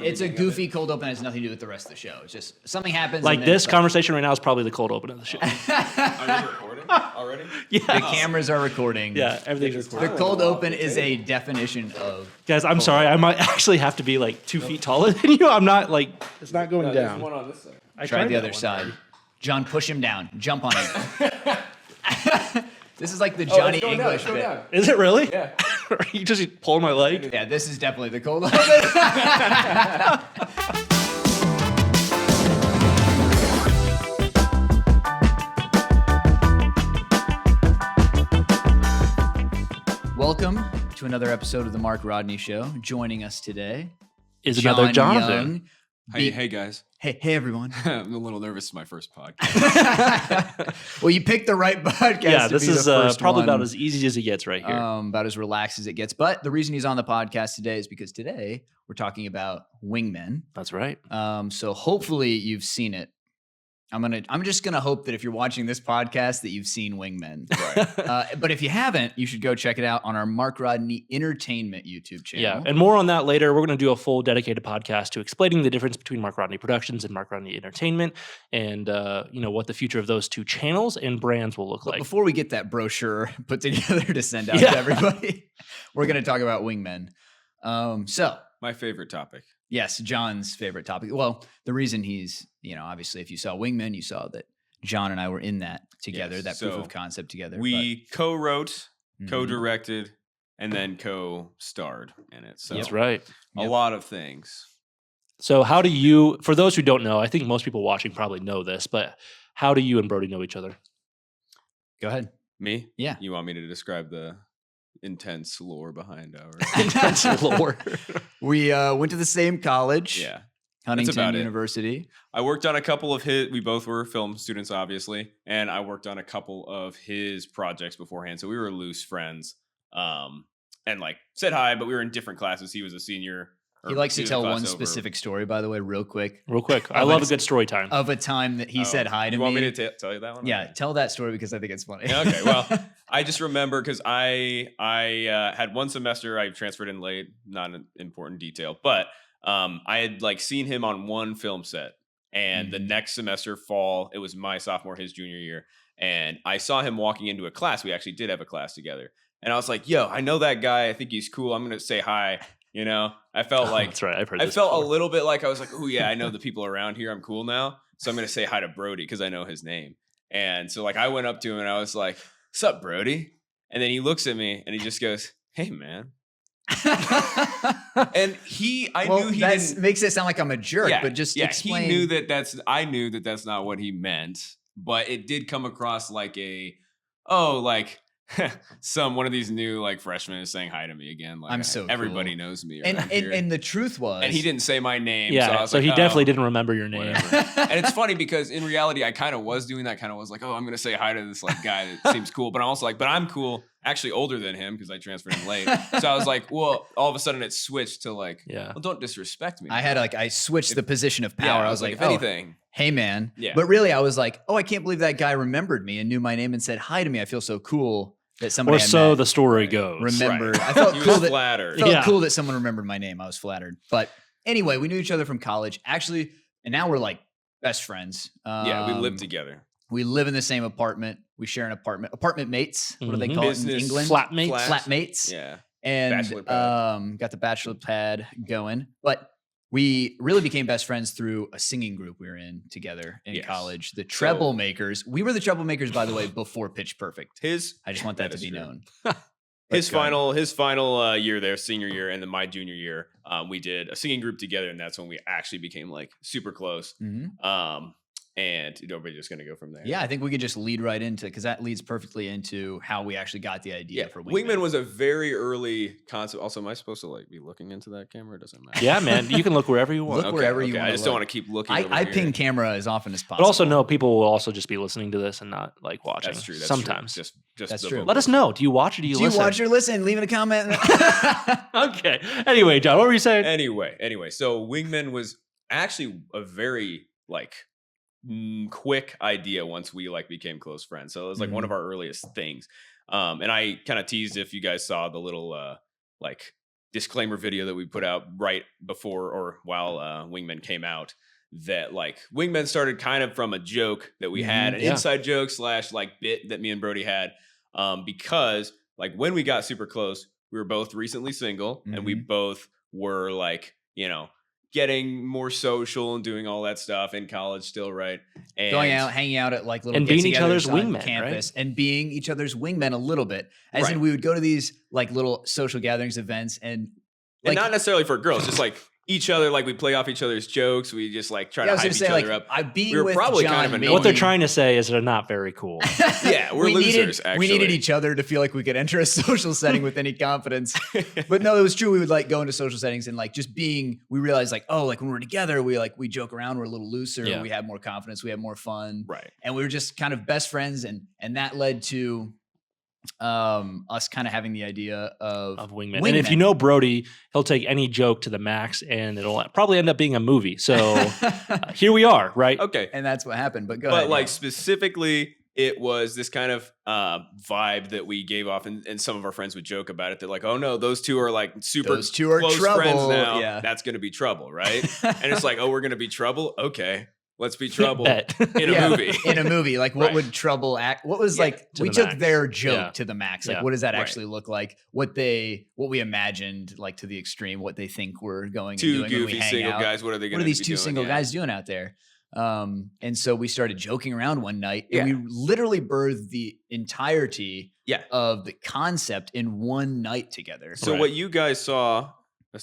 It's a goofy cold open. It has nothing to do with the rest of the show. It's just something happens. Like this conversation right now is probably the cold open of the show. Are you recording already? Yeah. The cameras are recording. Yeah, everything's recording. The cold open is a definition of. Guys, I'm sorry. I might actually have to be like 2 feet taller than you. I'm not like, it's not going There's down. one on this side. I Try tried the that other one side. already. John, push him down. Jump on him. This is like the Johnny it's going down, English it's going bit. down. Is it really? Yeah. Are you just pulling my leg? Yeah, this is definitely the cold open. Welcome to another episode of the Mark Rodney Show. Joining us today Is another Jonathan. Young. Hey guys. Hey everyone. I'm a little nervous. It's my first podcast. Well, you picked the right podcast. Yeah, to this be is the first probably one. about as easy as it gets right here. About as relaxed as it gets. But the reason he's on the podcast today is because today we're talking about Wingmen. That's right. So hopefully you've seen it. I'm just gonna hope that if you're watching this podcast that you've seen Wingmen. Right. But if you haven't, you should go check it out on our Mark Rodney Entertainment YouTube channel. Yeah, and more on that later. We're going to do a full dedicated podcast to explaining the difference between Mark Rodney Productions and Mark Rodney Entertainment, and what the future of those two channels and brands will look But like. before we get that brochure put together to send out Yeah. to everybody, we're gonna talk about Wingmen. So My favorite topic. yes, John's favorite topic. Well, the reason he's, obviously if you saw Wingmen, you saw that John and I were in that together, Yes, that so proof of concept together. We co-wrote, but- co-directed, and then co-starred in it. So That's right. a Yep. lot of things. So how do you, for those who don't know, I think most people watching probably know this, but how do you and Brody know each other? Go ahead. Me? Yeah. You want me to describe the intense lore behind our... Intense lore. We went to the same college, Yeah. Huntington about it. University. I worked on a couple of we both were film students, obviously, and I worked on a couple of his projects beforehand. So we were loose friends, and like said hi, but we were in different classes. He was a senior. He likes to was a tell class one over. specific story, by the way, real quick, Real quick. I Oh, love a it's- good story time. of a time that he said hi to You me. want me to tell you that one? Yeah, Okay. tell that story because I think it's funny. Yeah, okay. Well, I just remember because I had one semester I transferred in late, not an important detail, but I had like seen him on one film set, and the next semester fall, it was my sophomore, his junior year, and I saw him walking into a class. We actually did have a class together, and I was like, "Yo, I know that guy. I think he's cool. I'm gonna say hi." I felt like That's right. I've heard I this felt before. a little bit like I was like, "Oh yeah, I know the people around here. I'm cool now." So I'm gonna say hi to Brody because I know his name. And so like I went up to him and I was like, "What's up, Brody?" And then he looks at me and he just goes, "Hey, man." And I knew he that didn't. makes it sound like I'm a jerk, Yeah, but just yeah, explain. he knew that I knew that that's not what he meant, but it did come across like one of these new like freshmen is saying hi to me again. Like I'm so everybody cool. knows me. and, around and here. and the truth was, And he didn't say my name. so, I Yeah, was so like, he "Oh, definitely didn't remember your name. whatever." And it's funny because in reality, I kind of was doing that. Kind of was like, "Oh, I'm gonna say hi to this like guy that seems cool," but I'm also like, "But I'm cool." Actually, older than him because I transferred in late. So I was like, "Well," all of a sudden it switched to like, Yeah. "Well, don't disrespect me." I switched the position of Yeah, power. I was like, if oh, anything, hey man. Yeah. But really I was like, oh, I can't believe that guy remembered me and knew my name and said hi to me. I feel so cool that somebody Or I so met the story Right. goes. remembered. Right. I felt he cool was that flattered. felt Yeah. cool that someone remembered my name. I was flattered. But anyway, we knew each other from college. Actually, and now we're like best friends. Yeah, we lived together. We live in the same apartment. We share an apartment. Apartment mates. What do they Mhm. call it in Business England? Flatmates. Flatmates. Yeah. And Bachelor pad. got the bachelor pad going. But we really became best friends through a singing group we were in together in Yes. college. The Troublemakers. We were the Troublemakers, by the way, before Pitch Perfect. I just want that to is be true. known. His But go ahead. final year there, senior year, and then my junior year, we did a singing group together, and that's when we actually became like super close. Mhm. And everybody just gonna go from there. Yeah, I think we could just lead right into, because that leads perfectly into how we actually got the idea for Wingmen. Wingman was a very early concept. Also, am I supposed to like be looking into that camera? It doesn't matter. Yeah, man. You can look wherever you want. Look wherever you I wanna just don't look. want to keep looking. over I here. ping camera as often as But possible. also know people will also just be listening to this and not like watching. That's true. That's Sometimes. true. Just That's the true. vocal. Let us know. Do you watch or do you Do you listen? watch or listen? Leave in a comment. Okay. Anyway, John, what were you saying? Anyway, so Wingman was actually a very like quick idea once we like became close friends. So it was like one of our earliest things. And I kind of teased if you guys saw the little like disclaimer video that we put out right before or while Wingmen came out, that like Wingmen started kind of from a joke that we had, an inside joke / like bit that me and Brody had, because like when we got super close, we were both recently single and we both were like, getting more social and doing all that stuff in college still, right? And going out, hanging out at like little and being each get-togethers other's on wingmen, campus, right? and being each other's wingmen a little bit. As in, we would go to these like little social gatherings, events, and not necessarily for girls, just like each other, like we play off each other's jokes. We just like try to hype each other up. We were probably John, kind of what they're trying to say is they're not very cool. Yeah, we're losers, actually. We needed each other to feel like we could enter a social setting with any confidence. But no, it was true. We would like go into social settings and like just being, we realized like, oh, like when we're together, we joke around, we're a little looser, we have more confidence, we have more fun. Right. And we were just kind of best friends, and that led to us kind of having the idea of Wingmen. And if you know Brody, he'll take any joke to the max, and it'll probably end up being a movie. So here we are, right? Okay. And that's what happened. But go ahead. But like specifically, it was this kind of vibe that we gave off, and some of our friends would joke about it. They're like, oh no, those two are like close trouble. Friends now. Yeah. That's going to be trouble, right? And it's like, oh, we're going to be trouble? Okay. Let's be trouble in a movie. In a movie. Like what would trouble act? What was like, we took their joke to the max. Like what does that actually look like? What we imagined like to the extreme, what they think we're going to do. Two goofy single guys. What are they going to do? What are these two single guys doing out there? And so we started joking around one night, and we literally birthed the entirety of the concept in one night together. So what you guys saw,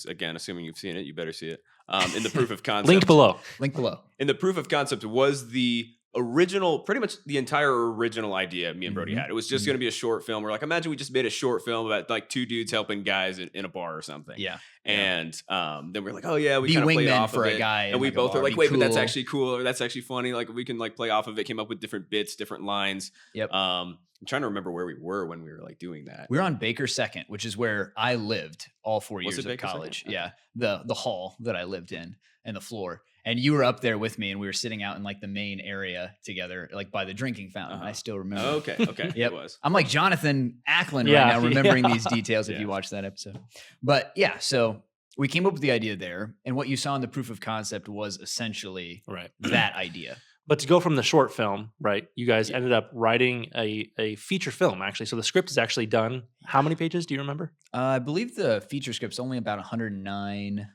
again, assuming you've seen it, you better see it. In the proof of concept. Link below. In the proof of concept was the original, pretty much the entire original idea me and Brody had. It was just going to be a short film. We're like, imagine we just made a short film about like two dudes helping guys in a bar or something. Yeah. And then we're like, oh yeah, we kind of played off for of a it. guy and we both were like, wait, but that's actually cool, or that's actually funny. Like we can like play off of it. Came up with different bits, different lines. Yep. I'm trying to remember where we were when we were like doing that. We were on Baker 2nd, which is where I lived all 4 years of college. Okay. Yeah. The hall that I lived in and the floor. And you were up there with me, and we were sitting out in like the main area together, like by the drinking fountain. I still remember. Okay. Yep. It was. I'm like Jonathan Ackland right now, remembering these details if you watch that episode. But yeah, so we came up with the idea there. And what you saw in the proof of concept was essentially that idea. But to go from the short film, right, you guys ended up writing a feature film, actually. So the script is actually done. How many pages? Do you remember? I believe the feature script's only about 109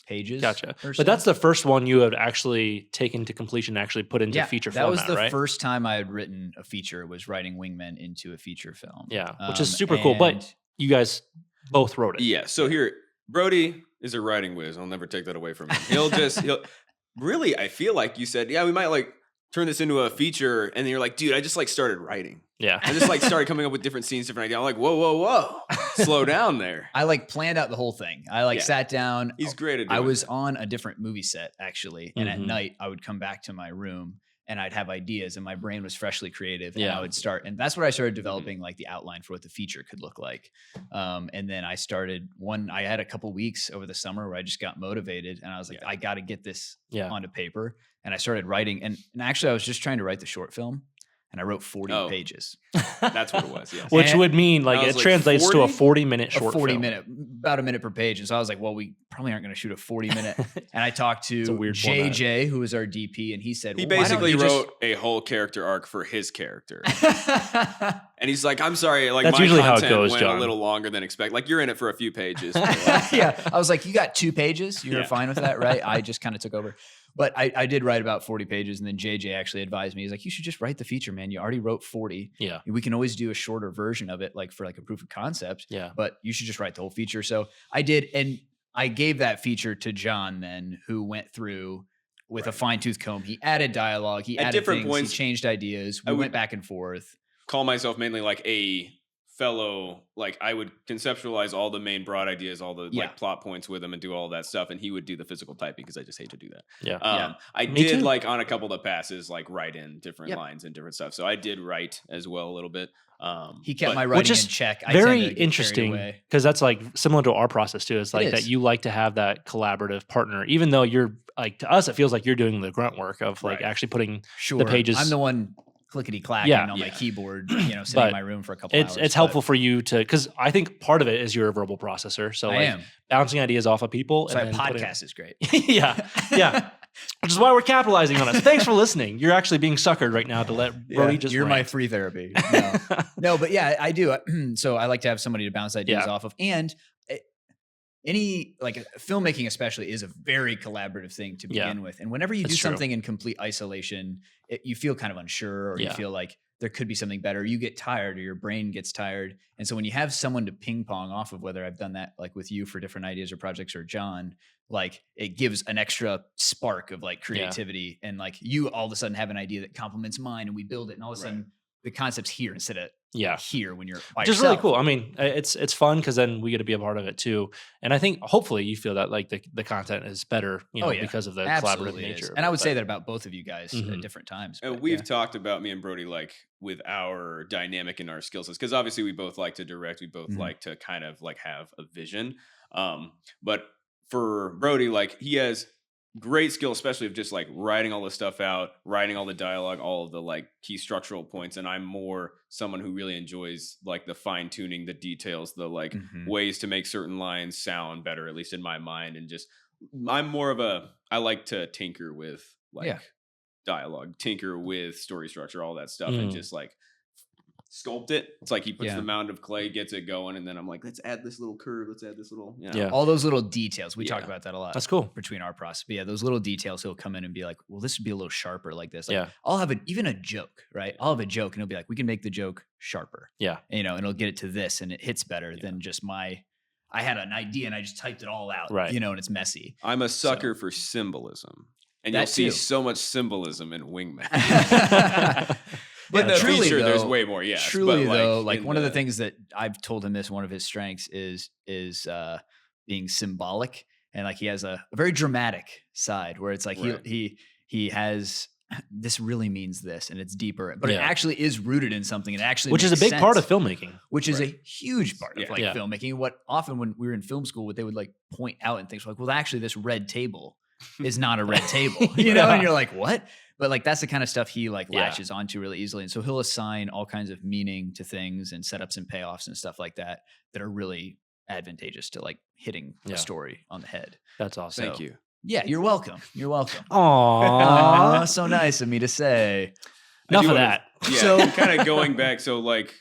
pages. Gotcha. But that's the first one you had actually taken to completion, actually put into feature format, that was the right? first time I had written a feature, was writing Wingmen into a feature film. Yeah, which is super cool. But you guys both wrote it. Yeah. So here, Brody is a writing whiz. I'll never take that away from him. He'll really, I feel like you said, yeah, we might like turn this into a feature, and then you're like, dude, I just like started writing. Yeah. I just like started coming up with different scenes, different ideas. I'm like, whoa. Slow down there. I like planned out the whole thing. I like sat down. He's great at doing I was on a different movie set actually. And at night I would come back to my room and I'd have ideas, and my brain was freshly creative, and I would start. And that's where I started developing like the outline for what the feature could look like. And then I had a couple weeks over the summer where I just got motivated, and I was like, I got to get this onto paper. And I started writing, and actually I was just trying to write the short film, and I wrote 40 pages. That's what it was. Yes. Which would mean like it translates 40? To a 40-minute short film. 40-minute, about a minute per page. And so I was like, well, we probably aren't going to shoot a 40-minute. And I talked to JJ, who was our DP, and he said, he basically wrote a whole character arc for his character. And he's like, I'm sorry, like that's my usually content how it goes, went John. a little longer than expected. Like you're in it for a few pages. Yeah. I was like, you got 2 pages? You're fine with that, right? I just kind of took over. But I did write about 40 pages, and then JJ actually advised me. He's like, you should just write the feature, man. You already wrote 40. Yeah. We can always do a shorter version of it, like for like a proof of concept. Yeah. But you should just write the whole feature. So I did, and I gave that feature to John then, who went through with a fine-tooth comb. He added dialogue. He added different things. He changed ideas. We went back and forth. Call myself mainly like a fellow, like I would conceptualize all the main broad ideas, all the like plot points with him, and do all that stuff, and he would do the physical typing, because I just hate to do that. I did too. Like on a couple of the passes, like write in different lines and different stuff, so I did write as well a little bit. He kept my writing in check. Very interesting, because that's like similar to our process too. It's like that you like to have that collaborative partner, even though you're like, to us it feels like you're doing the grunt work of like actually putting the pages. I'm the one clickety clacking on my keyboard, sitting in my room for a couple hours. It's helpful for you to, because I think part of it is you're a verbal processor. So bouncing ideas off of people. So a podcast is great. yeah. Which is why we're capitalizing on it. So thanks for listening. You're actually being suckered right now to let Brody just You're rant. my free therapy. No, but yeah, I do. So I like to have somebody to bounce ideas off of. And any filmmaking especially is a very collaborative thing to begin with. And whenever you do something in complete isolation, you feel kind of unsure, or you feel like there could be something better. You get tired, or your brain gets tired. And so when you have someone to ping pong off of, whether I've done that like with you for different ideas or projects, or John, like it gives an extra spark of like creativity. And like you all of a sudden have an idea that complements mine, and we build it, and all of a sudden the concept's here instead of here when you're by yourself. Just really cool. I mean, it's fun because then we get to be a part of it too. And I think hopefully you feel that like the content is better, because of the collaborative nature. And I would say that about both of you guys at different times. And we've talked about, me and Brody, like with our dynamic and our skill sets, because obviously we both like to direct. We both like to kind of like have a vision. But for Brody, like he has great skill, especially of just like writing all the stuff out, writing all the dialogue, all of the like key structural points. And I'm more someone who really enjoys like the fine tuning, the details, the like ways to make certain lines sound better, at least in my mind. And just, I'm more of I like to tinker with like dialogue, tinker with story structure, all that stuff, and just like sculpt it. It's like he puts the mound of clay, gets it going, and then I'm like, let's add this little curve, let's add this little, all those little details. We talk about that a lot. That's cool. Between our process. But those little details, he'll come in and be like, well, this would be a little sharper like this. Like, I'll have even a joke, right? I'll have a joke, and he'll be like, we can make the joke sharper. And it'll get it to this, and it hits better than just I had an idea and I just typed it all out, and it's messy. I'm a sucker for symbolism. And you'll see so much symbolism in Wingmen. But the truly, feature, there's way more. Yeah, truly though, like one of the things that I've told him, one of his strengths is being symbolic, and like he has a very dramatic side where it's like he has this really means this, and it's deeper, but it actually is rooted in something. It actually, which is a big part of filmmaking, which is a huge part of filmmaking. What often when we were in film school, what they would like point out and things like, well, actually, this red table is not a red table, and you're like, what? But like that's the kind of stuff he like latches onto really easily. And so he'll assign all kinds of meaning to things and setups and payoffs and stuff like that are really advantageous to like hitting a story on the head. That's awesome. Thank you. Yeah, you're welcome. You're welcome. Aww. So nice of me to say. Enough of that. Yeah, so kind of going back. So like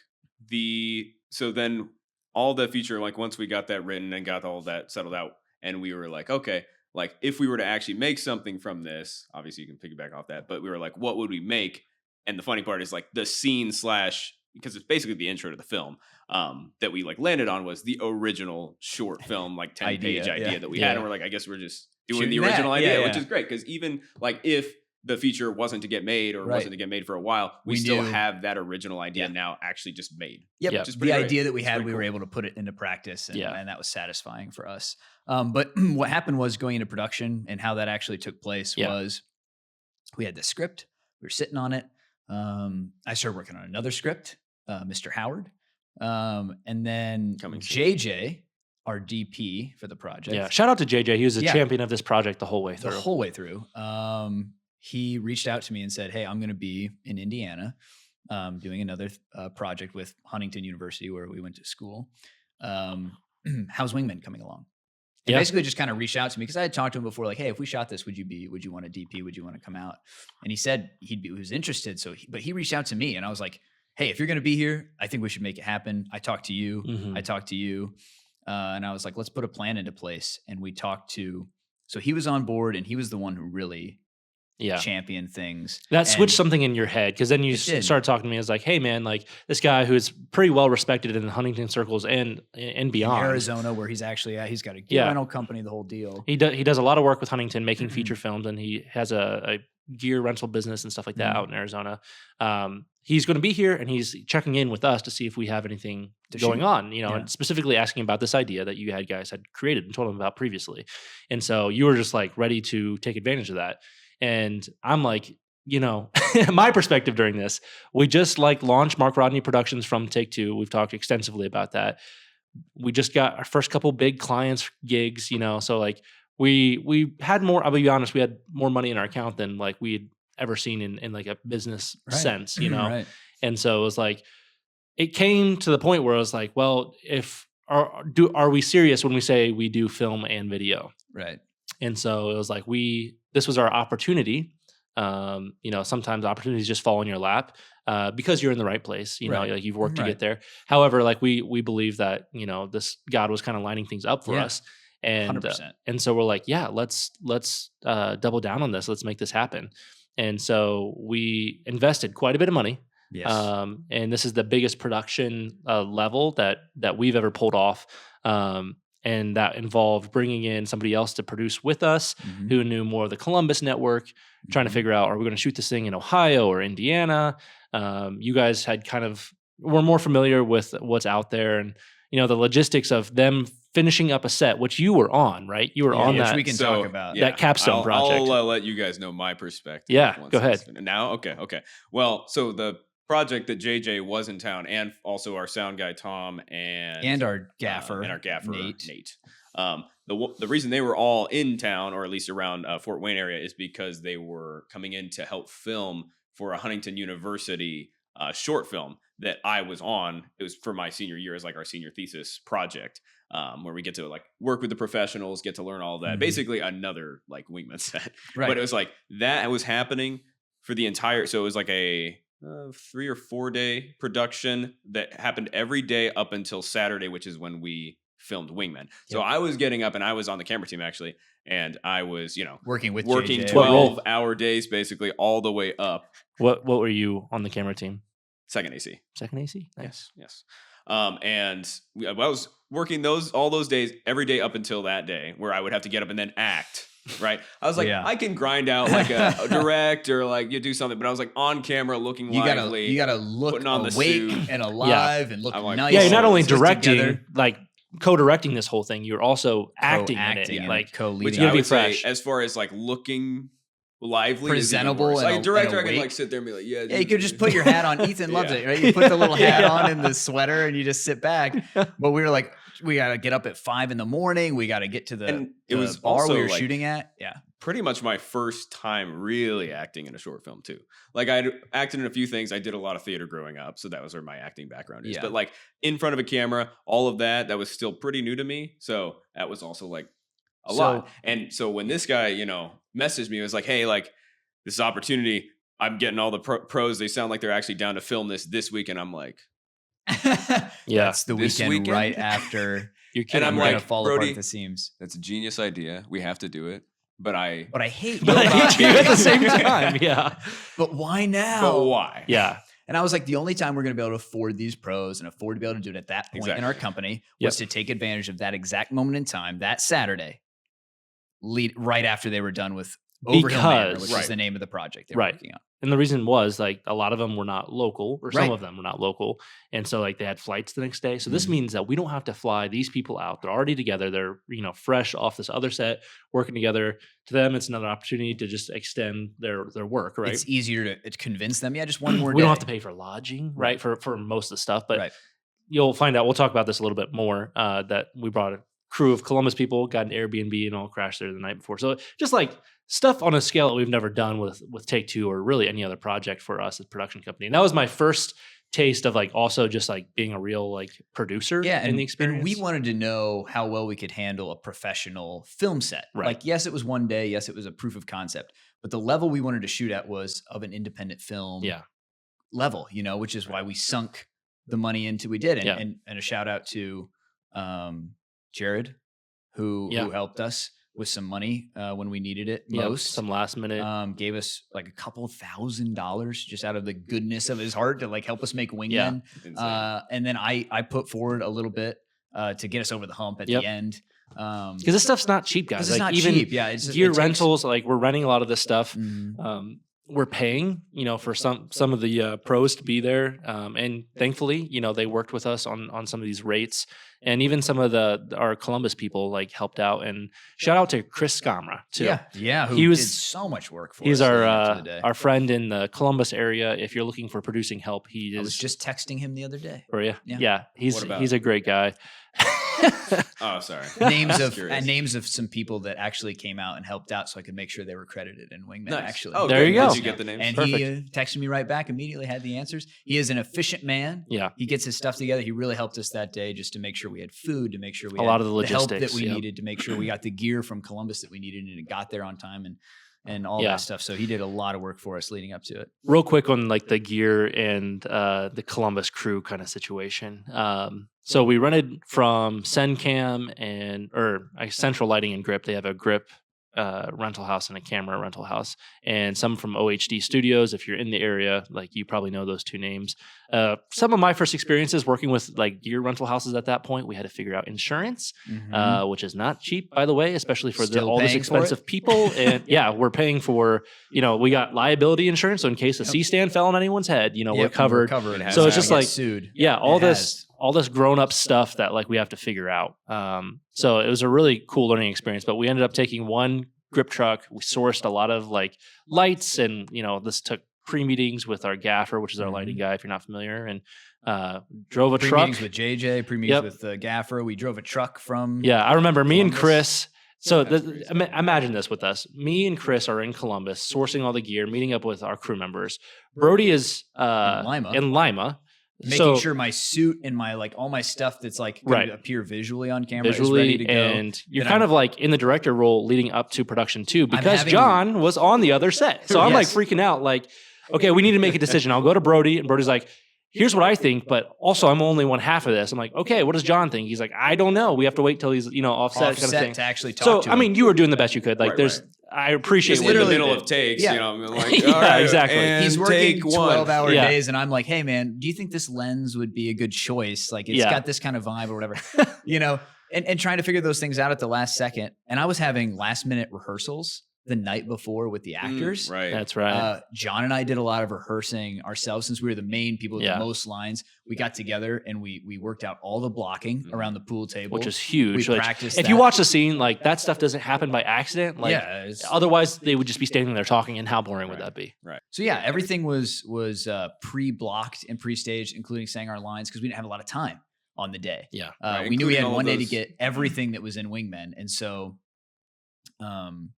so then all the feature, like once we got that written and got all that settled out, and we were like, okay, like if we were to actually make something from this, obviously you can piggyback off that, but we were like, what would we make? And the funny part is like the scene / because it's basically the intro to the film that we like landed on was the original short film, like 10-page idea that we had. And we're like, I guess we're just doing the original idea, which is great. Because even like if the feature wasn't to get made or wasn't to get made for a while, we still have that original idea now actually just made. Yep. The idea that we had, we were able to put it into practice, and that was satisfying for us. But what happened was going into production, and how that actually took place was we had the script, we were sitting on it. I started working on another script, Mr. Howard. And then JJ, our DP for the project. Yeah. Shout out to JJ. He was a champion of this project the whole way through. He reached out to me and said, hey, I'm going to be in Indiana doing another project with Huntington University, where we went to school. How's Wingmen coming along? And basically just kind of reached out to me because I had talked to him before, like, hey, if we shot this, would you want a DP? Would you want to come out? And he said he was interested. But he reached out to me, and I was like, hey, if you're going to be here, I think we should make it happen. I talked to you. And I was like, let's put a plan into place. And we talked so he was on board, and he was the one who really champion things. That switched something in your head, because then you started talking to me as like, hey man, like this guy who is pretty well respected in the Huntington circles and beyond. In Arizona, where he's actually at, he's got a gear rental company, the whole deal. He does a lot of work with Huntington making feature films, and he has a gear rental business and stuff like that out in Arizona. He's going to be here, and he's checking in with us to see if we have anything going on, and specifically asking about this idea that you guys had created and told him about previously. And so you were just like ready to take advantage of that. And I'm like, my perspective during this, we just like launched Mark Rodney Productions from Take Two. We've talked extensively about that. We just got our first couple big clients gigs, so like we had more, I'll be honest, we had more money in our account than like we had ever seen in like a business sense, you know? Right. And so it was like, it came to the point where I was like, well, are we serious when we say we do film and video? Right. And so it was like, this was our opportunity. You know, sometimes opportunities just fall in your lap because you're in the right place, you know, like you've worked to get there. However, like we believe that, you know, this God was kind of lining things up for us. And, and so we're like, yeah, let's double down on this. Let's make this happen. And so we invested quite a bit of money. Yes. And this is the biggest production level that we've ever pulled off. And that involved bringing in somebody else to produce with us who knew more of the Columbus network, trying to figure out, are we going to shoot this thing in Ohio or Indiana? You guys were more familiar with what's out there and, you know, the logistics of them finishing up a set, which you were on, right? You were on that. We can talk about that capstone project. I'll let you guys know my perspective. Yeah, go ahead. Now, okay. Well, so the project that JJ was in town, and also our sound guy Tom and our gaffer Nate. The reason they were all in town, or at least around Fort Wayne area, is because they were coming in to help film for a Huntington University short film that I was on. It was for my senior year as like our senior thesis project, where we get to like work with the professionals, get to learn all of that. Basically another like Wingman set. Right. But it was like that was happening for the entire, so it was like a 3 or 4 day production that happened every day up until Saturday, which is when we filmed Wingmen. So I was getting up and I was on the camera team actually. And I was, you know, working JJ. 12-hour days, basically all the way up. What were you on the camera team? Second AC. Second AC. Nice. Yes. And I was working all those days, every day up until that day where I would have to get up and then act. Right. I was like, I can grind out like a direct or like you do something, but I was like on camera looking lively. You gotta look putting on awake and alive and look nice. Yeah, you're not only directing, like co-directing this whole thing, you're also acting in it, like co-leading. Which I would say, as far as like looking lively, presentable, like a director, I can like sit there and be like, yeah, you could just put your hat on. Ethan loves it, right? You put the little hat on and the sweater, and you just sit back. But we were like, we got to get up at 5 a.m. We got to get to the bar we were shooting at. Yeah. Pretty much my first time really acting in a short film too. Like I acted in a few things. I did a lot of theater growing up. So that was where my acting background is. But like in front of a camera, all of that was still pretty new to me. So that was also like a lot. And so when this guy, you know, messaged me, it was like, hey, like this opportunity, I'm getting all the pros. They sound like they're actually down to film this week. And I'm like, that's the weekend right after. And I'm like, fall apart at the seams. That's a genius idea. We have to do it. But I hate you at the same time. Yeah. But why now? But why? Yeah. And I was like, the only time we're going to be able to afford these pros and afford to be able to do it at that point in our company was to take advantage of that exact moment in time, that Saturday, right after they were done with Overhill Manor, which is the name of the project they were working on. And the reason was like a lot of them were not local, or some of them were not local. And so like they had flights the next day. So this means that we don't have to fly these people out. They're already together. They're, you know, fresh off this other set, working together. To them, it's another opportunity to just extend their work, right? It's easier to convince them. Yeah, just one more day. We don't have to pay for lodging, right? For most of the stuff. But you'll find out, we'll talk about this a little bit more, that we brought a crew of Columbus people, got an Airbnb and all crashed there the night before. So just like stuff on a scale that we've never done with Take Two or really any other project for us as a production company. And that was my first taste of like also just like being a real like producer in the experience. And we wanted to know how well we could handle a professional film set. Right. Like, yes, it was one day. Yes, it was a proof of concept. But the level we wanted to shoot at was of an independent film level, you know, which is why we sunk the money into we did. And a shout out to Jared, who helped us with some money when we needed it most. Some last minute. Gave us like a couple $1,000 just out of the goodness of his heart to like help us make Wingmen. And then I put forward a little bit to get us over the hump at the end. Because this stuff's not cheap, guys. It's like not even cheap. Yeah, gear rentals, like we're renting a lot of this stuff. We're paying, you know, for some of the pros to be there, and thankfully, you know, they worked with us on some of these rates, and even some of our Columbus people like helped out. And shout out to Chris Scamra too. Yeah, he did so much work for us. He's our friend in the Columbus area. If you're looking for producing help, I was just texting him the other day. For you, yeah, he's a great guy. Oh, sorry. names of some people that actually came out and helped out, so I could make sure they were credited in Wingmen. Nice. Actually, Oh, there you go. Did you get the names? And he texted me right back. Immediately had the answers. He is an efficient man. Yeah, he gets his stuff together. He really helped us that day, just to make sure we had food, to make sure we had lot of the logistics help that we needed, to make sure we got the gear from Columbus that we needed, and it got there on time, and all that stuff. So he did a lot of work for us leading up to it. Real quick on like the gear and the Columbus crew kind of situation. So we rented from SendCam or Central Lighting and Grip. They have a Grip rental house and a camera rental house, and some from OHD Studios. If you're in the area, like you probably know those two names. Some of my first experiences working with like gear rental houses at that point, we had to figure out insurance, which is not cheap, by the way, especially for all this expensive people. And we're paying for, we got liability insurance. So in case a C-stand fell on anyone's head, we're covered. So it's just like, sued. All this grown up stuff that like we have to figure out. So it was a really cool learning experience, but we ended up taking one grip truck. We sourced a lot of like lights, and this took pre-meetings with our gaffer, which is our lighting guy, if you're not familiar, and drove a truck. Pre-meetings with JJ, pre-meetings with the gaffer. We drove a truck from I remember me Columbus. and Chris. So imagine this with us. Me and Chris are in Columbus, sourcing all the gear, meeting up with our crew members. Brody is in Lima. Making sure my suit and my all my stuff that's like going to appear visually on camera is ready to go. And you're kind of like in the director role leading up to production too, because John was on the other set. So I'm like freaking out, like, okay, we need to make a decision. I'll go to Brody, and Brody's like, here's what I think, but also I'm only one half of this. I'm like, okay, what does John think? He's like, I don't know. We have to wait till he's offset kind of thing to actually talk to him. I mean, you were doing the best you could. Like, I appreciate it. In the middle of takes, I'm like, all right, exactly. And he's working 12-hour days, and I'm like, hey man, do you think this lens would be a good choice? Like, it's got this kind of vibe or whatever, and trying to figure those things out at the last second. And I was having last minute rehearsals the night before with the actors. Right. That's right. John and I did a lot of rehearsing ourselves, since we were the main people with the most lines. We got together and we worked out all the blocking around the pool table, which is huge. We practiced if you watch the scene, like that stuff doesn't happen by accident. Like, otherwise they would just be standing there talking, and how boring would that be? Right. So everything was pre-blocked and pre-staged, including saying our lines, because we didn't have a lot of time on the day. Yeah. We knew we had one day to get everything that was in Wingmen, and so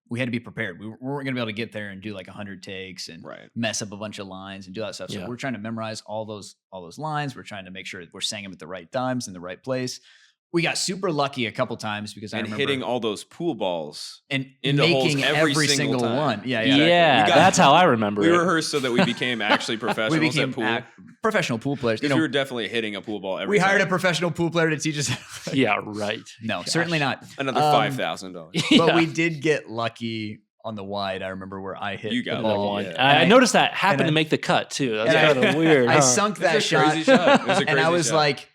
we had to be prepared. We weren't going to be able to get there and do like 100 takes and mess up a bunch of lines and do that stuff. So we're trying to memorize all those lines. We're trying to make sure that we're saying them at the right times in the right place. We got super lucky a couple times because I remember hitting all those pool balls and into making holes every single one. Yeah, that's how I remember we it. We rehearsed so that we became actually professionals at pool. Professional pool players. Because we were definitely hitting a pool ball every We time. hired a professional pool player to teach us. Yeah, right. No, certainly not. Another $5,000. But we did get lucky on the wide. I remember where I hit the ball one. Yeah. I noticed that happened to make the cut too. That was kind of weird. I sunk that shot. Crazy shot. It was a crazy and I was shot. like,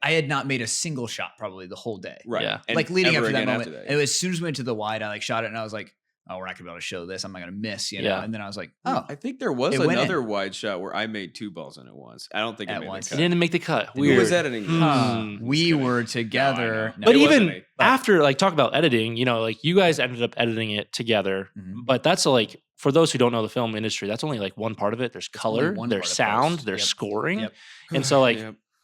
I had not made a single shot probably the whole day. Right. Yeah. And like leading up to that moment. That, and as soon as we went to the wide, I like shot it and I was like, oh, we're not gonna be able to show this. I'm not gonna miss, you know? And then I was like, oh. I think there was another wide shot where I made 2 balls in it once. I don't think it made the cut. It didn't make the cut. Weird. Who was editing? We were together. No, but even after, like, talk about editing, like you guys ended up editing it together. But that's like, for those who don't know the film industry, that's only like one part of it. There's color, there's sound, there's scoring. And so like,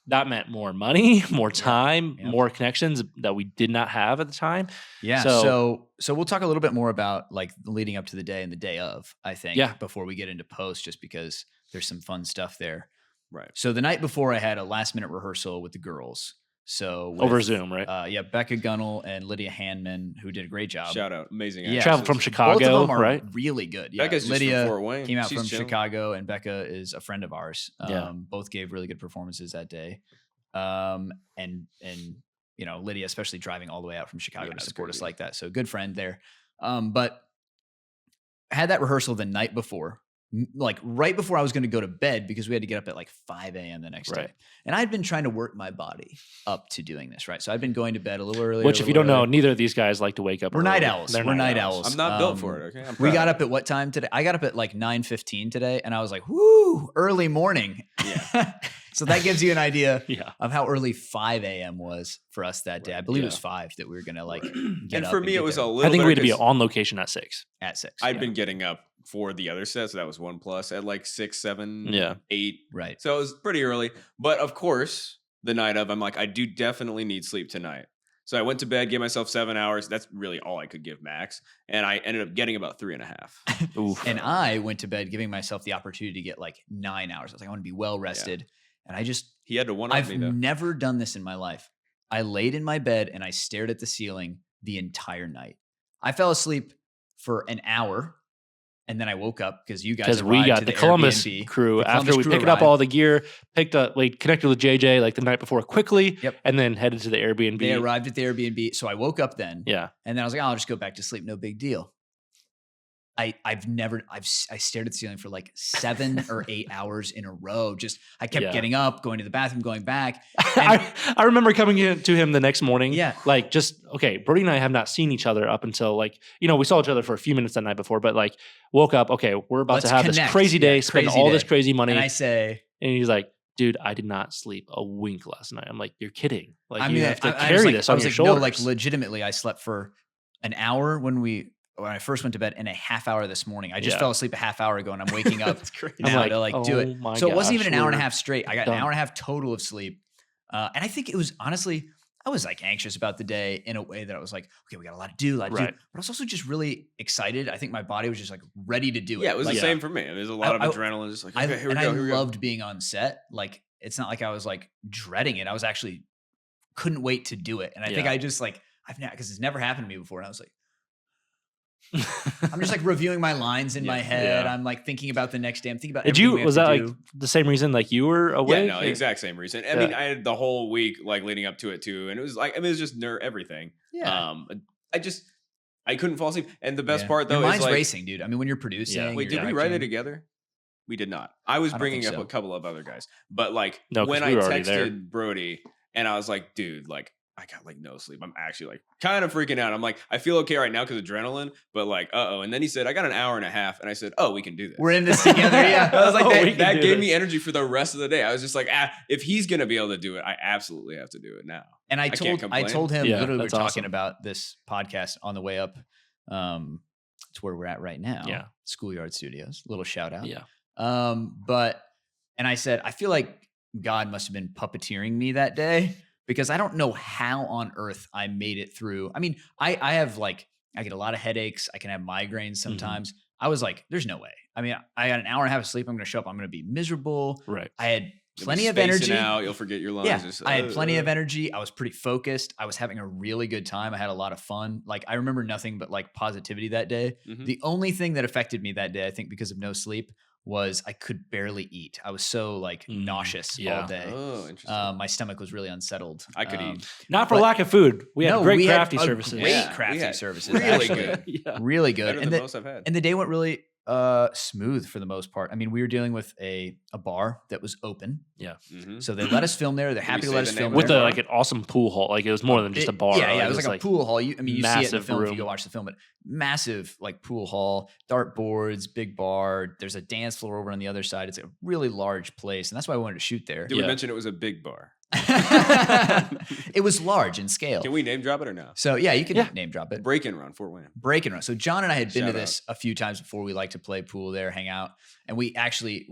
that meant more money, more time, more connections that we did not have at the time. Yeah. So we'll talk a little bit more about like leading up to the day and the day of, I think, before we get into post, just because there's some fun stuff there. Right. So the night before, I had a last minute rehearsal with the girls. So over Zoom, right? Becca Gunnell and Lydia Handman, who did a great job. Shout out, amazing. Yeah, traveled from Chicago, both of them are right? really good. Yeah, Becca's Lydia just from Fort Wayne. Came out from Chicago, and Becca is a friend of ours. Both gave really good performances that day. And Lydia, especially driving all the way out from Chicago to support us like that. So good friend there. But I had that rehearsal the night before. Like right before I was going to go to bed, because we had to get up at like 5 a.m. the next day. And I'd been trying to work my body up to doing this, right? So I'd been going to bed a little earlier. Which, if you don't know, neither of these guys like to wake up early. We're night owls. We're night owls. I'm not built for it, okay? We got up at what time today? I got up at like 9:15 today, and I was like, whoo, early morning. Yeah. So that gives you an idea of how early 5 a.m. was for us that day. I believe it was 5 that we were going to like get and up. For me, it was there. a little I think we had to be better on location at 6. At 6. I'd been getting up for the other set, so that was 1+ at like 6, 7, 8. Right. So it was pretty early. But of course, the night of, I'm like, I do definitely need sleep tonight. So I went to bed, gave myself 7 hours. That's really all I could give max. And I ended up getting about 3.5. And I went to bed giving myself the opportunity to get like 9 hours. I was like, I want to be well rested. And he had to one-up me though. I've never done this in my life. I laid in my bed and I stared at the ceiling the entire night. I fell asleep for an hour. And then I woke up because you guys arrived we got to the Columbus Airbnb. crew The Columbus after we crew picked arrived. up all the gear, connected with JJ like the night before quickly, Yep. and then headed to the Airbnb. They arrived at the Airbnb. So I woke up then. Yeah. And then I was like, I'll just go back to sleep. No big deal. I stared at the ceiling for like 7 or 8 hours in a row. I kept getting up, going to the bathroom, going back. I remember coming in to him the next morning. Yeah. Like Brody and I have not seen each other up until we saw each other for a few minutes that night before, but like woke up, okay, we're about to have this crazy day, spend all this crazy money. And I say, and he's like, dude, I did not sleep a wink last night. I'm like, you're kidding. Like you have to I carry this on your shoulders. No, like legitimately, I slept for an hour when I first went to bed and a half hour this morning. I just fell asleep a half hour ago and I'm waking up now to do it. So it wasn't even an hour and a half straight. I got an hour and a half total of sleep. And I think it was honestly, I was like anxious about the day in a way that I was like, okay, we got a lot to do. But I was also just really excited. I think my body was just like ready to do it. Yeah, it was the same for me. There's a lot of adrenaline. Just like, okay, here we go. I loved being on set. Like, it's not like I was like dreading it. I was actually couldn't wait to do it. And I think I just like, because it's never happened to me before. And I was like, I'm just like reviewing my lines in my head. I'm like thinking about the next day. I'm thinking about was that like the same reason like you were awake? Yeah, no, exact same reason. I mean, I had the whole week like leading up to it too. And it was like, I mean, it was just everything. Yeah. I couldn't fall asleep. And the best part though Your mind's is like racing, dude. I mean, when you're producing. Wait, did we write it together? We did not. I was bringing up a couple of other guys. But like when I texted Brody and I was like, dude, like, I got like no sleep. I'm actually like kind of freaking out. I'm like, I feel okay right now because adrenaline, but like, And then he said, I got an hour and a half. And I said, oh, we can do this. We're in this together. Yeah. I was like, that gave me energy for the rest of the day. I was just like, if he's going to be able to do it, I absolutely have to do it now. And I told him, literally, we were talking about this podcast on the way up to where we're at right now. Yeah. Schoolyard Studios. Little shout out. Yeah. And I said, I feel like God must have been puppeteering me that day. Because I don't know how on earth I made it through. I mean, I have like, I get a lot of headaches. I can have migraines sometimes. I was like, there's no way. I mean, I got an hour and a half of sleep. I'm going to show up. I'm going to be miserable. Right. I had plenty of energy. You'll forget your lines. Yeah, I had plenty of energy. I was pretty focused. I was having a really good time. I had a lot of fun. Like, I remember nothing but like positivity that day. The only thing that affected me that day, I think because of no sleep, was I could barely eat. I was so like nauseous all day. Oh, interesting. My stomach was really unsettled. I could eat. Not for lack of food. We had great crafty services. Great crafty services. Really good. Really good. Better than most I've had. And the day went really smooth for the most part. I mean, we were dealing with a bar that was open. Yeah. So they let us film there. They're happy to let us film with there. like an awesome pool hall. Like it was more than just a bar. Yeah, it was like a pool hall. You see it in the film room. if you go watch the film, but massive like pool hall, dart boards, big bar. There's a dance floor over on the other side. It's a really large place, and that's why I wanted to shoot there. Did we mention it was a big bar? It was large in scale. Can we name drop it or no? So yeah, you can name drop it. Break-in run, Fort Wayne. Break-in run. So John and I had been to this a few times before. We like to play pool there, hang out, and we actually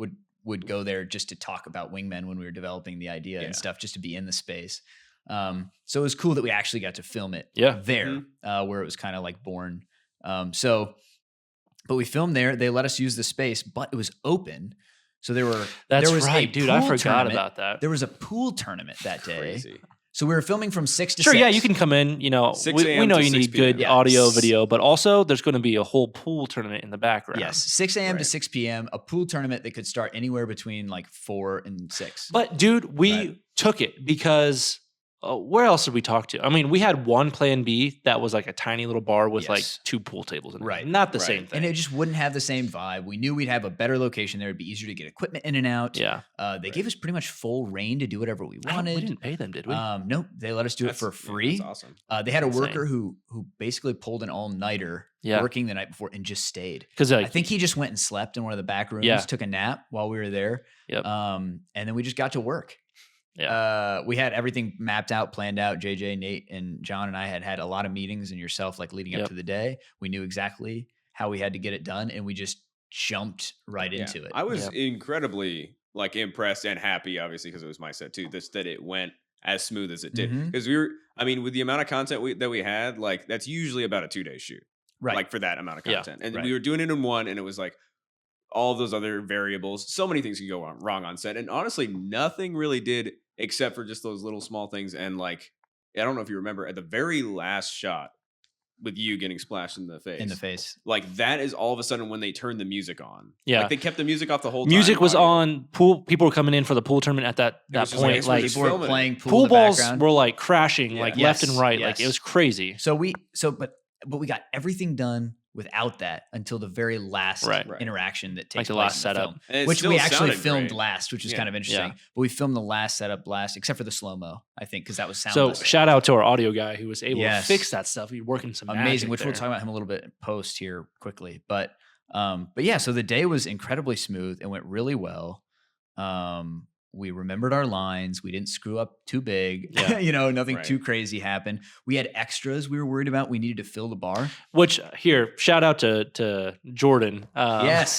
would go there just to talk about Wingmen when we were developing the idea and stuff, just to be in the space. So it was cool that we actually got to film it there, where it was kind of like born. But we filmed there. They let us use the space, but it was open. So there was dude. I forgot about that. There was a pool tournament that day. Crazy. So we were filming from 6 to 6. Yeah, you can come in. You know, we know you need good audio, video, but also there's going to be a whole pool tournament in the background. Yes, 6 a.m. to 6 p.m. A pool tournament that could start anywhere between like 4 and 6. But dude, we took it because where else did we talk to? I mean, we had one plan B that was like a tiny little bar with like 2 pool tables in it. Right. Not the same thing. And it just wouldn't have the same vibe. We knew we'd have a better location there. It'd be easier to get equipment in and out. Yeah. They gave us pretty much full reign to do whatever we wanted. We didn't pay them, did we? Nope. They let us do it for free. That's awesome. They had a worker who basically pulled an all-nighter working the night before and just stayed. Because I think he just went and slept in one of the back rooms, took a nap while we were there. Yep. And then we just got to work. Yeah. We had everything mapped out, planned out. JJ, Nate, and John and I had a lot of meetings, and yourself like leading up to the day. We knew exactly how we had to get it done, and we just jumped right into it. I was incredibly like impressed and happy, obviously, because it was my set too, that it went as smooth as it did. Mhm. Because with the amount of content that we had, like that's usually about a 2-day shoot. Right. Like for that amount of content. And right. we were doing it in one, and it was like all of those other variables. So many things can go wrong on set. And honestly, nothing really did except for just those little small things. And like, I don't know if you remember at the very last shot with you getting splashed in the face. Like that is all of a sudden when they turned the music on. Yeah. Like they kept the music off the whole time. Music was on. Pool people were coming in for the pool tournament at that point. Like people were playing pool balls were like crashing like left and right. Yes. Like it was crazy. But we got everything done without that until the very last interaction that takes like the place last in setup, the film, which we actually filmed last, which is kind of interesting. But we filmed the last setup last, except for the slow-mo, I think, because that was soundless. So shout out to our audio guy who was able to fix that stuff. He's working some amazing, which there. we'll talk about him a little bit post here quickly. But yeah, so the day was incredibly smooth and went really well. We remembered our lines. We didn't screw up too big. Yeah. Nothing too crazy happened. We had extras we were worried about. We needed to fill the bar. Which here, shout out to Jordan. Yes,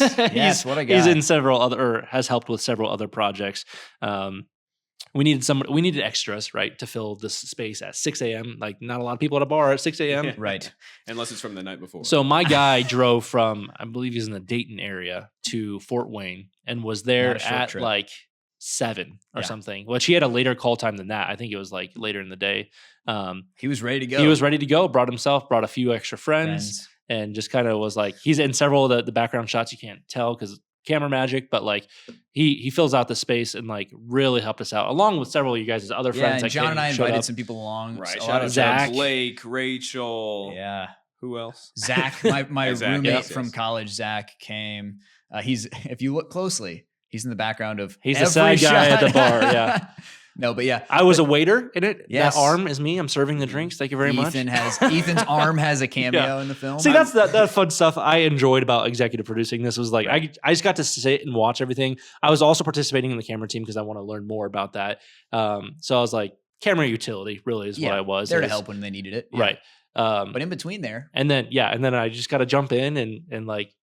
what a guy. He's in several other, or has helped with several other projects. We needed extras, right, to fill this space at 6 a.m. Like not a lot of people at a bar at 6 a.m. Right. Unless it's from the night before. So my guy drove from, I believe he's in the Dayton area, to Fort Wayne and was there at trip. Like 7 or something, which he had a later call time than that. I think it was like later in the day. He was ready to go. Brought a few extra friends. And just kind of was like, he's in several of the background shots. You can't tell because camera magic, but like he fills out the space and like really helped us out along with several of you guys' other friends. And John and I invited some people along. Right. So Shout out Zach, Blake, Rachel. Yeah. Who else? Zach, my roommate from college. Zach came. If you look closely, he's in the background of. He's the side guy at the bar. Yeah. No, but yeah, I was a waiter in it. Yes. That arm is me. I'm serving the drinks. Thank you very much. Ethan's arm has a cameo in the film. See, that's that fun stuff I enjoyed about executive producing. This was like I just got to sit and watch everything. I was also participating in the camera team because I want to learn more about that. So I was like, camera utility really is what I was. There to help when they needed it. Yeah. Right. But in between there. And then I just got to jump in and like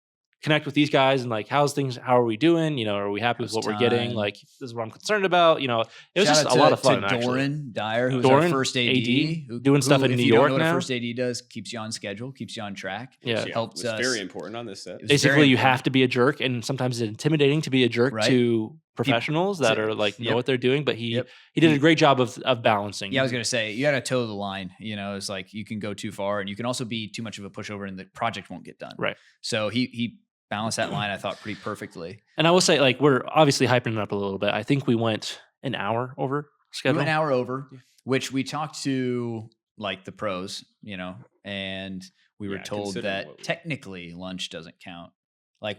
connect with these guys and like, how are we doing? Are we happy with what we're getting? Like, this is what I'm concerned about. It was just a lot of fun. To Doran Dyer, who's our first AD, doing stuff in New York now. What a first AD does, keeps you on schedule, keeps you on track. Yeah. Helps us. Very important on this set. Basically, you have to be a jerk, and sometimes it's intimidating to be a jerk to professionals that are like know what they're doing. But he did a great job of balancing. Yeah, I was gonna say you got to toe the line. It's like you can go too far, and you can also be too much of a pushover, and the project won't get done. Right. So he balanced that line, I thought, pretty perfectly. And I will say, like, we're obviously hyping it up a little bit. I think we went an hour over schedule. We went an hour over, which we talked to like the pros, and we were told that technically lunch doesn't count. Like,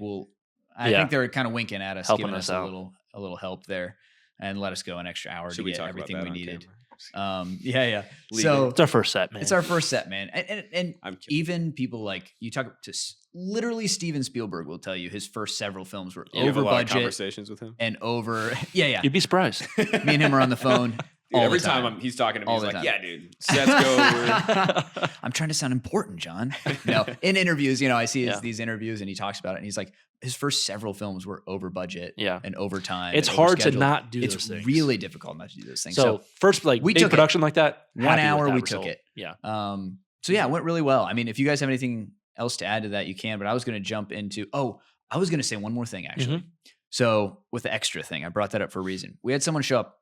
I think they were kind of winking at us, giving us a little help there, and let us go an extra hour to get everything we needed. Yeah. So it's our first set, man. And even people like you talk to literally Steven Spielberg will tell you his first several films were over budget. Conversations with him and over. Yeah. You'd be surprised. Me and him are on the phone. Dude, every time he's talking to me, he's like, "Yeah, dude, sets go over." I'm trying to sound important, John. No, in interviews, I see these interviews, and he talks about it, and he's like, his first several films were over budget, and over time. It's hard to not do those things. It's really difficult not to do those things. So first, like we big production like that, 1 hour we took it. Yeah. So yeah, it went really well. I mean, if you guys have anything else to add to that, you can. But I was going to jump into. I was going to say one more thing actually. Mm-hmm. So with the extra thing, I brought that up for a reason. We had someone show up.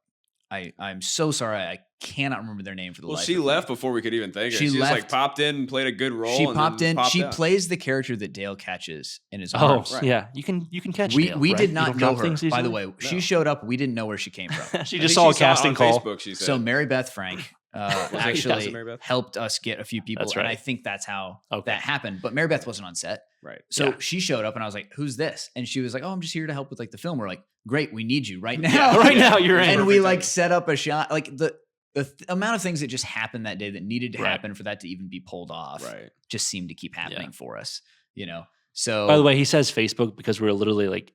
I'm so sorry. I cannot remember their name for the life. Well, she left before we could even think. She just like popped in and played a good role. She popped in. She plays the character that Dale catches in his arms. Yeah. You can catch Dale. We right? did not know her, by the way. No. She showed up. We didn't know where she came from. She just saw a casting call. Facebook, she said. So Mary Beth Frank actually helped us get a few people. That's right. And I think that's how that happened. But Mary Beth wasn't on set. Right. So she showed up and I was like, who's this? And she was like, I'm just here to help with like the film. We're like, great, we need you right now. Right now you're in. And we like set up a shot. Like the amount of things that just happened that day that needed to happen for that to even be pulled off just seemed to keep happening for us, So by the way, he says Facebook because we're literally like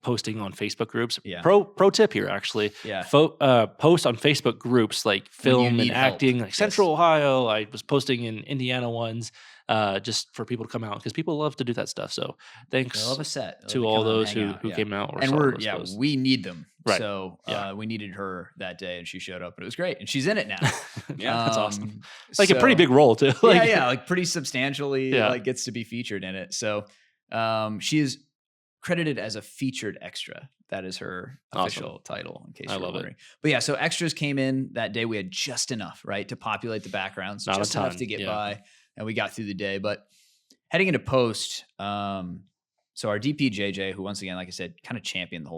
posting on Facebook groups. Yeah. Pro tip here, actually. Yeah. Post on Facebook groups like film and acting, help. like Central Ohio. I was posting in Indiana ones. just for people to come out because people love to do that stuff. So thanks they love a set. to all those who came out. And we need them. Right. So we needed her that day and she showed up and it was great. And she's in it now. That's awesome. It's like a pretty big role too. Like, like pretty substantially like gets to be featured in it. So she is credited as a featured extra. That is her official title, in case you're wondering. But so extras came in that day. We had just enough, right, to populate the backgrounds, just enough to get by, and we got through the day. But heading into post, so our DP JJ, who once again, like I said, kind of championed the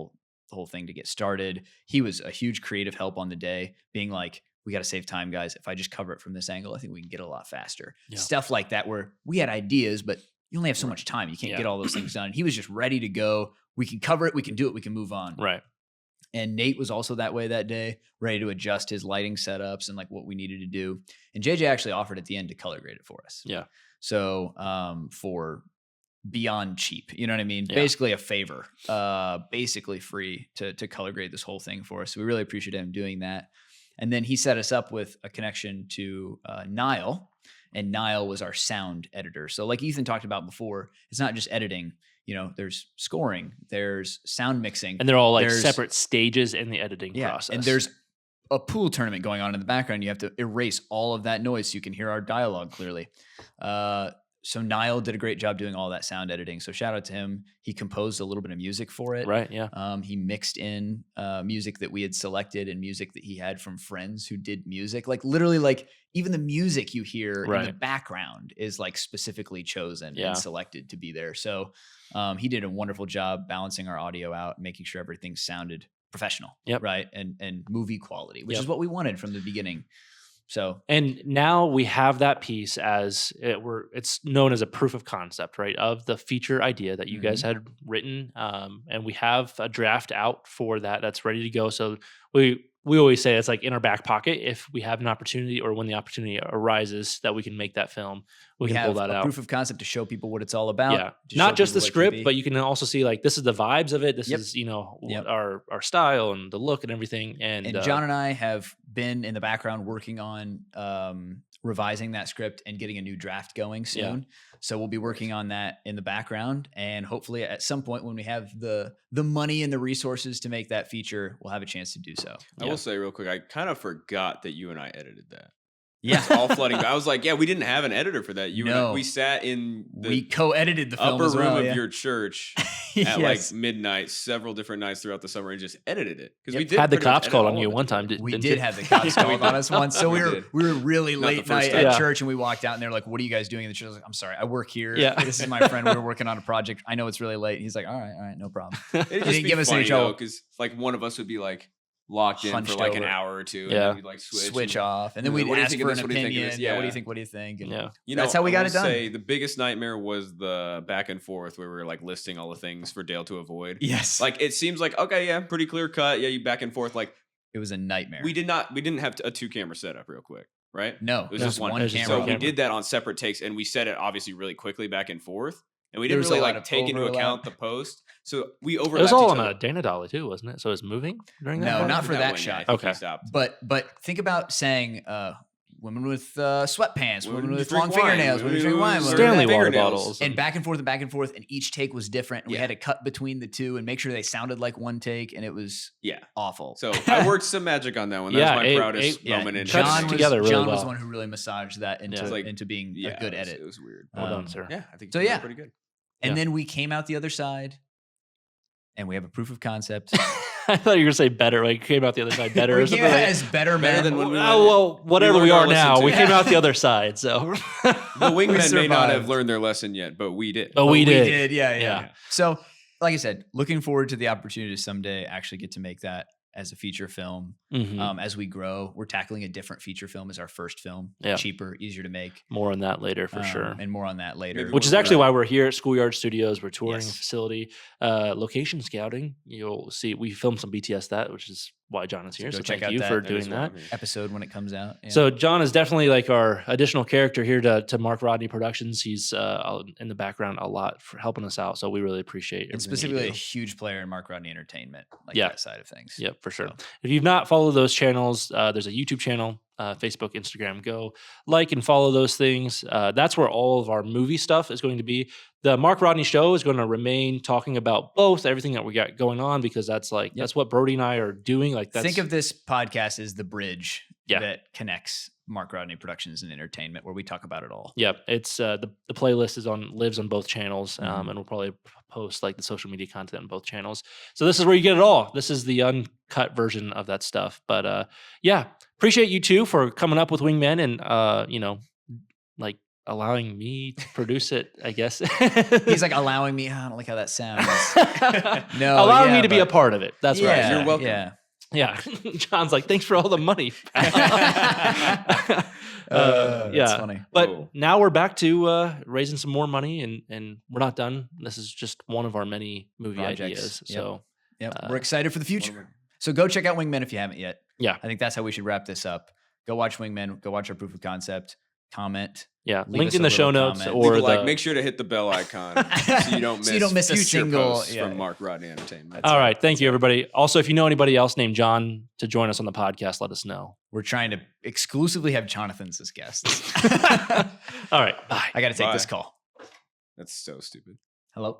whole thing to get started. He was a huge creative help on the day, being like, we got to save time, guys. If I just cover it from this angle, I think we can get a lot faster. Stuff like that, where we had ideas, but you only have so much time. You can't get all those things done. He was just ready to go. We can cover it. We can do it. We can move on. Right. And Nate was also that way that day, ready to adjust his lighting setups and like what we needed to do. And JJ actually offered at the end to color grade it for us. Yeah. So for beyond cheap, you know what I mean? Yeah. Basically a favor, basically free to color grade this whole thing for us. So we really appreciate him doing that. And then he set us up with a connection to Niall. And Niall was our sound editor. So like Ethan talked about before, it's not just editing. You know, there's scoring, there's sound mixing. And they're all like separate stages in the editing process. And there's a pool tournament going on in the background. You have to erase all of that noise so you can hear our dialogue clearly. So Niall did a great job doing all that sound editing. So shout out to him. He composed a little bit of music for it. Right, yeah. He mixed in music that we had selected and music that he had from friends who did music. Like literally like even the music you hear in the background is like specifically chosen and selected to be there. So he did a wonderful job balancing our audio out, making sure everything sounded professional, right? And movie quality, which is what we wanted from the beginning. So, and now we have that piece as it's known as a proof of concept, right? Of the feature idea that you guys had written. And we have a draft out for that that's ready to go. So we always say it's like in our back pocket. If we have an opportunity or when the opportunity arises that we can make that film, we can pull that out. Proof of concept to show people what it's all about. Yeah. Not just the script, but you can also see like, this is the vibes of it. This is, our style and the look and everything. And John and I have been in the background working on revising that script and getting a new draft going soon. Yeah. So we'll be working on that in the background, and hopefully at some point when we have the money and the resources to make that feature, we'll have a chance to do so. I will say real quick, I kind of forgot that you and I edited that. Yeah. It's all flooding. I was like, we didn't have an editor for that. We sat in we co-edited the film upper room of your church at like midnight, several different nights throughout the summer, and just edited it. Because we had the cops called on you one time. We did have the cops called on us once. So we were really late night at church, and we walked out, and they're like, "What are you guys doing?" And the church was like, "I'm sorry, I work here. This is my friend. We're working on a project. I know it's really late." He's like, "All right, no problem." It didn't give us any trouble because like one of us would be like locked in for like an hour or two, and then we'd like switch off, and then we'd ask for an opinion. What do you think? What do you think? And that's how we got it done. The biggest nightmare was the back and forth where we were like listing all the things for Dale to avoid. Yes, like it seems like pretty clear cut. You back and forth. Like it was a nightmare. We didn't have a 2-camera setup real quick, right? No, it was just one camera. So we did that on separate takes, and we set it obviously really quickly back and forth. And we didn't really like take into account the post. So we overlapped. It was all on a Dana Dolly too, wasn't it? So it was moving during that? No, not for that shot. Okay. But think about saying women with sweatpants, women with long fingernails, women drink wine, Stanley water bottles. And back and forth, and each take was different. And we had to cut between the two and make sure they sounded like one take, and it was awful. So I worked some magic on that one. That was my proudest moment in John was the one who really massaged that into being a good edit. It was weird. Well done, sir. Yeah, I think it's pretty good. And then we came out the other side, and we have a proof of concept. I thought you were going to say better. Like came out the other side better. We came out as better than when we went. Well, whatever we are now, we came out the other side. So the Wingmen may not have learned their lesson yet, but we did. We did. Yeah. So, like I said, looking forward to the opportunity to someday actually get to make that as a feature film. As we grow, we're tackling a different feature film as our first film. Cheaper, easier to make. More on that later for sure. And more on that later. Which is actually why we're here at Schoolyard Studios. We're touring a facility, location scouting. You'll see we filmed some BTS that, which is why John is here. So thank you for doing that episode when it comes out. Yeah. So John is definitely like our additional character here to Mark Rodney Productions. He's in the background a lot for helping us out. So we really appreciate it. And specifically a huge player in Mark Rodney Entertainment, that side of things. Yep, for sure. So. If you've not followed those channels, there's a YouTube channel Facebook, Instagram. Go like and follow those things. That's where all of our movie stuff is going to be. The Mark Rodney Show is going to remain talking about both, everything that we got going on, because that's that's what Brody and I are doing. Like, think of this podcast as the bridge that connects Mark Rodney Productions and Entertainment, where we talk about it all. Yep, it's the playlist lives on both channels, and we'll probably post like the social media content on both channels. So this is where you get it all. This is the uncut version of that stuff. But appreciate you two for coming up with Wingmen and like allowing me to produce it, I guess. He's like allowing me. I don't like how that sounds. No, allowing me to be a part of it. That's right. You're welcome. Yeah. John's like, thanks for all the money. That's funny. But now we're back to raising some more money, and we're not done. This is just one of our many movie ideas. So we're excited for the future. So go check out Wingmen if you haven't yet. Yeah. I think that's how we should wrap this up. Go watch Wingmen. Go watch our proof of concept. Comment. Yeah, link in the show notes comment. or make sure to hit the bell icon so you don't miss future single posts from Mark Rodney Entertainment. All right, thank you everybody. Also, if you know anybody else named John to join us on the podcast, let us know. We're trying to exclusively have Jonathans as guests. All right, bye. I got to take this call. That's so stupid. Hello.